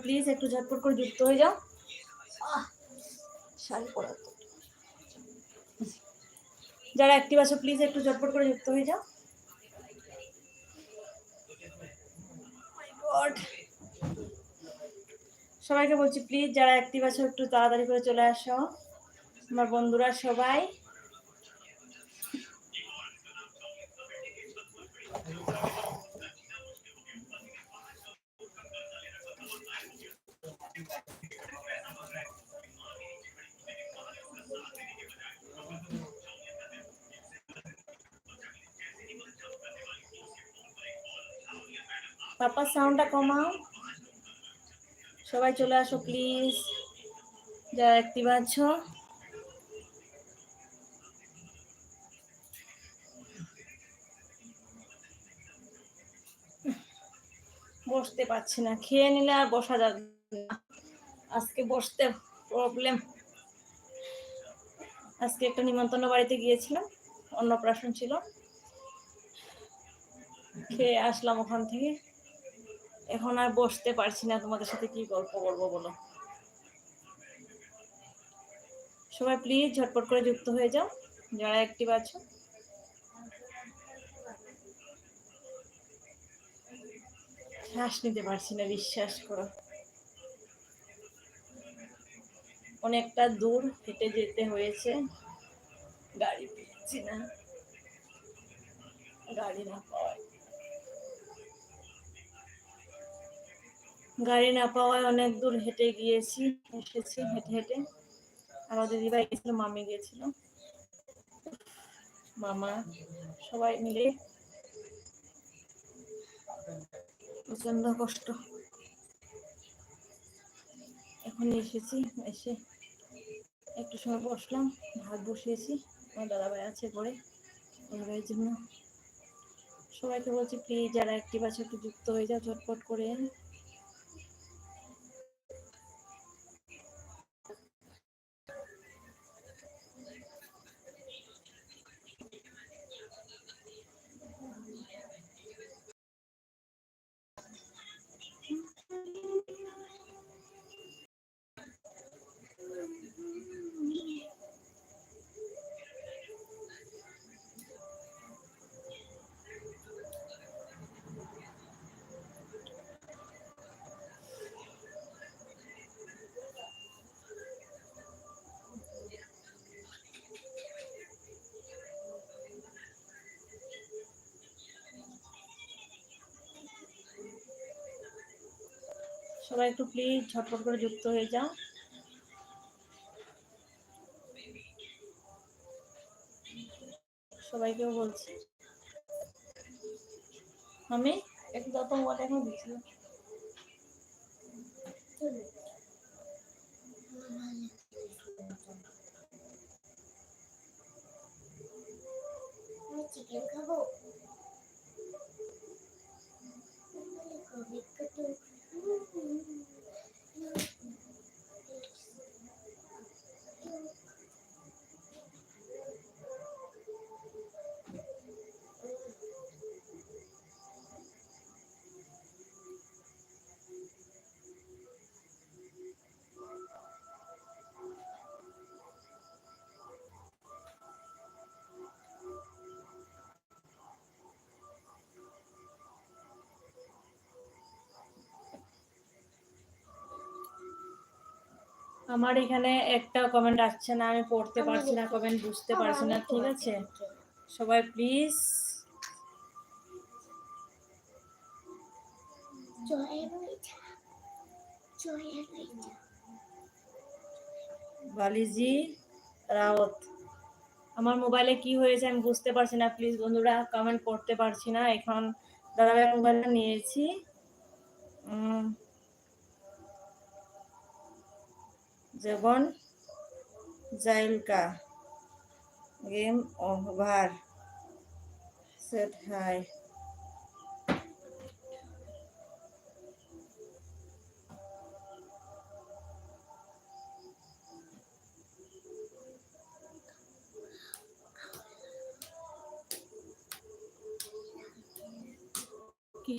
Please একটু ঝটপট করে যুক্ত হয়ে যাও। শাড়ি পরা তো, যারা অ্যাক্টিভ আছো প্লিজ একটু ঝটপট করে যুক্ত হয়ে যাও। সবাইকে বলছি প্লিজ যারা অ্যাক্টিভ আছো একটু তাড়াতাড়ি করে চলে আসো, আমার বন্ধুরা সবাই। পাপা সাউন্ডটা কমাও, সবাই চলে আসো প্লিজ যারা অ্যাক্টিভ আছো। বসতে পারছি না, খেয়ে নিলে আর বসা যাবে না, আজকে বসতে প্রবলেম। আজকে একটা নিমন্ত্রণ বাড়িতে গিয়েছিলাম, অন্নপ্রাশন ছিল, খেয়ে আসলাম ওখান থেকে, এখন আর বসতে পারছি না। তোমাদের সাথে কি গল্প করবো বলো? সবাই প্লিজ ঝটপট করে যুক্ত হয়ে যাও যারা অ্যাক্টিভ আছো। শ্বাস নিতে পারছি না, বিশ্বাস করো, অনেকটা দূর হেঁটে যেতে হয়েছে, গাড়ি পেয়েছি না, গাড়ি না পাওয়ায় অনেক দূর হেঁটে গিয়েছি, এসেছি হেঁটে হেঁটে। আমার দিদিভাই গেছিল, মামি গেছিল, মামা, সবাই মিলে প্রচন্ড কষ্ট। এখন এসেছি, এসে একটু সময় বসলাম, ভাত বসিয়েছি, আমার দাদাভাই আছে ঘরে, দাদাভাইয়ের জন্য। সবাইকে বলছি প্লিজ যারা অ্যাক্টিভ আছে একটু যুক্ত হয়ে যাও ঝটপট করে। সবাই একটু প্লিজ ঝটপট করে যুক্ত হয়ে যাও। সবাইকেও বলছি আমি একটু যত মোবাইল এখন দিচ্ছি। চিকেন খাবো, আমার এখানে একটা কমেন্ট আসছে না, আমি পড়তে পারছি না, কমেন্ট বুঝতে পারছি না, ঠিক আছে? সবাই প্লিজ বালিজি রাওত, আমার মোবাইলে কি হয়েছে আমি বুঝতে পারছি না, প্লিজ বন্ধুরা কমেন্ট পড়তে পারছি না। এখন দাদাভাই মোবাইলটা নিয়েছি, যেমন জাইলকা গেম ওভার সেট হাই